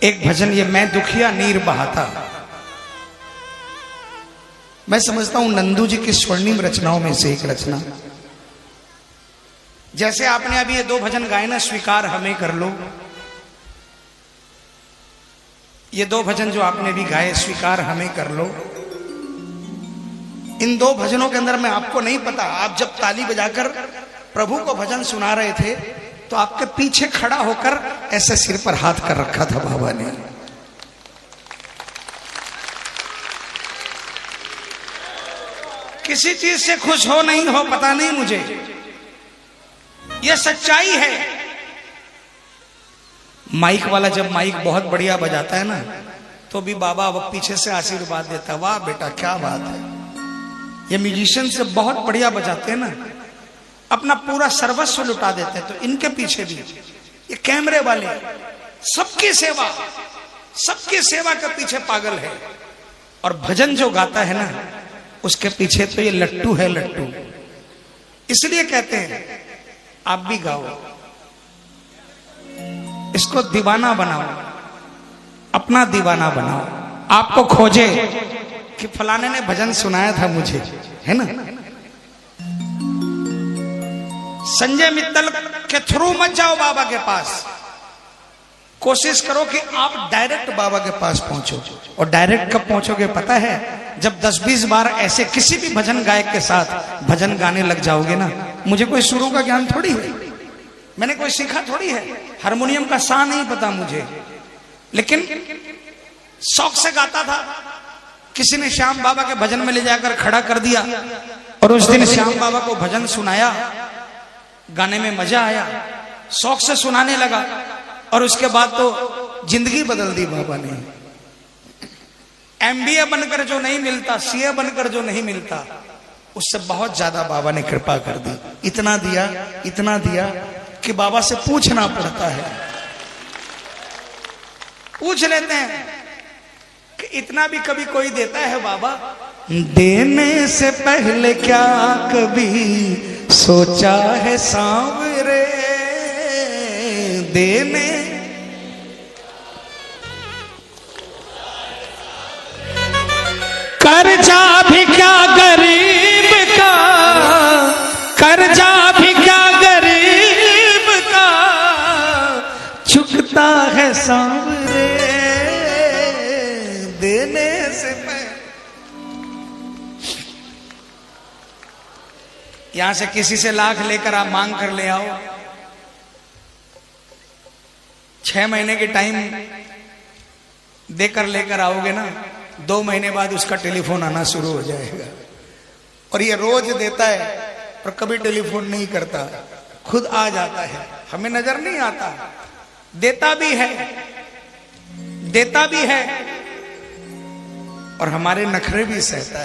एक भजन ये मैं दुखिया नीर बहाता, मैं समझता हूं नंदू जी की स्वर्णिम रचनाओं में से एक रचना। जैसे आपने अभी ये दो भजन गाए ना, स्वीकार हमें कर लो, ये दो भजन जो आपने भी गाए स्वीकार हमें कर लो, इन दो भजनों के अंदर मैं आपको नहीं पता, आप जब ताली बजाकर प्रभु को भजन सुना रहे थे तो आपके पीछे खड़ा होकर ऐसे सिर पर हाथ कर रखा था बाबा ने। किसी चीज से खुश हो नहीं हो पता नहीं मुझे, यह सच्चाई है। माइक वाला जब माइक बहुत बढ़िया बजाता है ना तो भी बाबा अब पीछे से आशीर्वाद देता, वाह बेटा क्या बात है। ये म्यूजिशियन से बहुत बढ़िया बजाते हैं ना, अपना पूरा सर्वस्व लुटा देते हैं। तो इनके पीछे भी ये कैमरे वाले सबकी सेवा के पीछे पागल है। और भजन जो गाता है ना उसके पीछे तो ये लट्टू है, लट्टू। इसलिए कहते हैं आप भी गाओ, इसको दीवाना बनाओ, अपना दीवाना बनाओ, आपको खोजे कि फलाने ने भजन सुनाया था मुझे, है ना। संजय मित्तल के थ्रू मत जाओ बाबा के पास, कोशिश करो कि आप डायरेक्ट बाबा के पास पहुंचो। और डायरेक्ट कब पहुंचोगे पता है? जब 10-20 बार ऐसे किसी भी भजन गायक के साथ भजन गाने लग जाओगे ना। मुझे कोई सुरों का ज्ञान थोड़ी है, मैंने कोई सीखा थोड़ी है, हारमोनियम का सा नहीं पता मुझे, लेकिन शौक से गाता था। किसी ने श्याम बाबा के भजन में ले जाकर खड़ा कर दिया और उस दिन श्याम बाबा को भजन सुनाया, गाने में मजा आया, शौक से सुनाने लगा और उसके बाद तो जिंदगी बदल दी बाबा ने। MBA बनकर जो नहीं मिलता, CA बनकर जो नहीं मिलता, उससे बहुत ज्यादा बाबा ने कृपा कर दी। इतना दिया कि बाबा से पूछना पड़ता है। पूछ लेते हैं कि इतना भी कभी कोई देता है बाबा? देने से पहले क्या कभी सोचा है सांवरे, देने कर्जा भी क्या गरीब का, कर्जा भी क्या गरीब का चुकता है सांवरे, देने से पहले। यहां से किसी से लाख लेकर आप मांग कर ले आओ, 6 महीने के टाइम देकर लेकर आओगे ना, 2 महीने बाद उसका टेलीफोन आना शुरू हो जाएगा। और ये रोज देता है पर कभी टेलीफोन नहीं करता, खुद आ जाता है, हमें नजर नहीं आता। देता भी है और हमारे नखरे भी सहता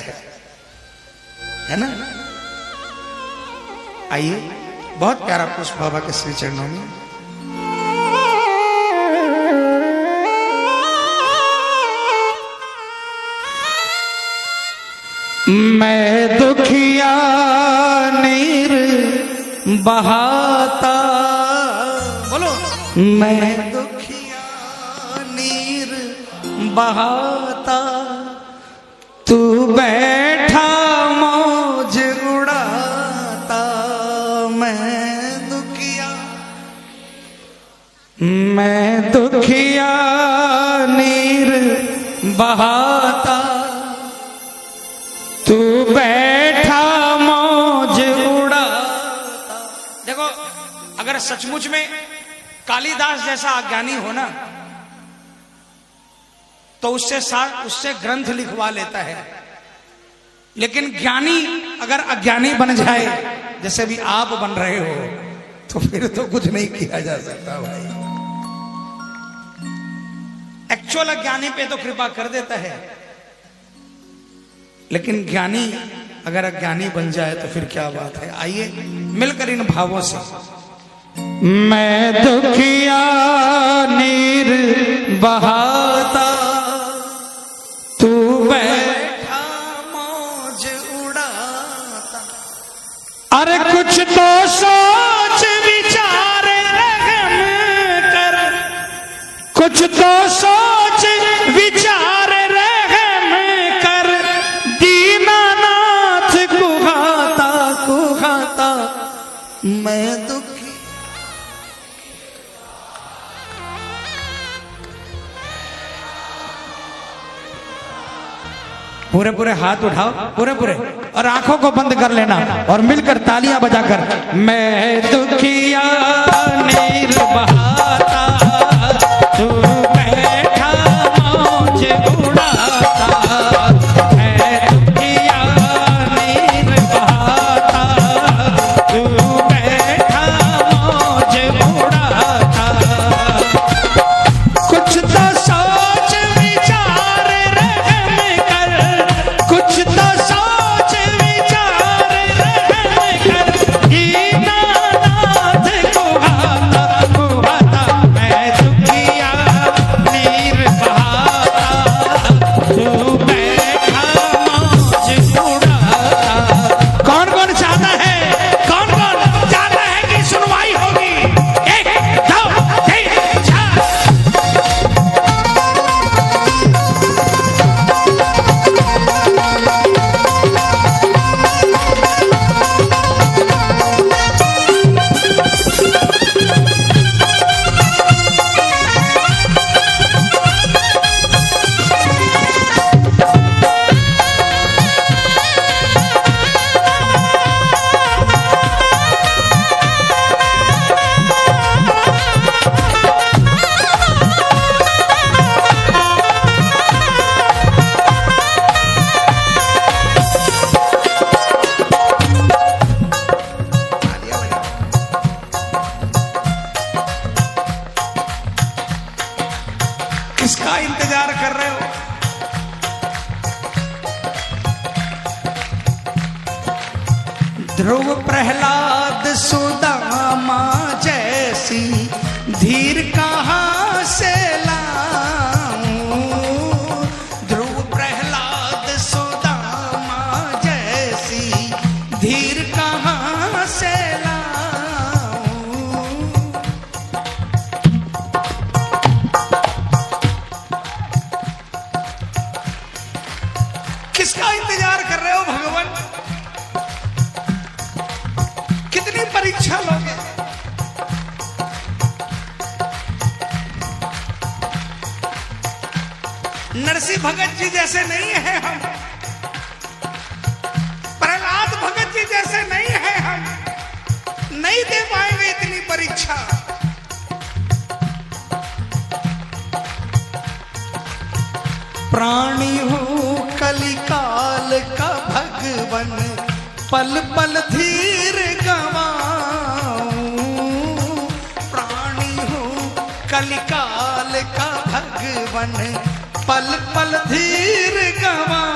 है ना। आइए, बहुत प्यारा पुष्प बाबा के श्री चरणों में। मैं दुखिया नीर बहाता, बोलो, मैं दुखिया नीर बहाता, तू बैठा मौज उड़ाता। मैं दुखिया नीर बहाता, तू बैठा मौज उड़ाता। देखो, अगर सचमुच में कालिदास जैसा अज्ञानी हो ना तो उससे ग्रंथ लिखवा लेता है, लेकिन ज्ञानी अगर अज्ञानी बन जाए जैसे भी आप बन रहे हो तो फिर तो कुछ नहीं किया जा सकता भाई। एक्चुअल अज्ञानी पे तो कृपा कर देता है, लेकिन ज्ञानी अगर अज्ञानी बन जाए तो फिर क्या बात है। आइए मिलकर इन भावों से। मैं दुखिया नीर बहाता, तू बैठा मौज उड़ाता। अरे कुछ तो सोच विचार रहम कर, कुछ तो सोच विचार रहम कर, दीनानाथ कुहाता मैं दुखी। पूरे पूरे हाथ उठाओ, पूरे पूरे, और आंखों को बंद कर लेना और मिलकर तालियां बजाकर, मैं दुखिया निर्बहाता, तू बैठा मौज उड़ाता। मैं दुखिया निर्बहाता, तू बैठा मौज उड़ाता। कुछ तो सोच विचार रहम कर, कुछ तो सोच विचार रहम कर, दीनानाथ कुहाता मैं दुखिया निर्बहाता, तू बैठा मौज उड़ाता। कौन कौन चाहता है, कौन कौन चाहता है कि सुनवाई होगी? 1 2 3 4। किसका इंतजार कर रहे हो? ध्रुव प्रहलाद सुदामा जैसी धीर कहाँ से लाऊं? ध्रुव प्रहलाद सुदामा जैसी धीर कहाँ से लाऊं? किसका इंतजार कर रहे हो भगवान? कितनी परीक्षा लोगे? नरसिंह भगत जी जैसे नहीं है हम, प्रहलाद भगत जी जैसे नहीं है हम, नहीं दे पाएंगे इतनी परीक्षा। प्राणी हूँ कलिकाल का भगवन, पल पल धीर गवाऊं। प्राणी हूँ कलिकाल का भगवन, पल पल धीर गवाऊं।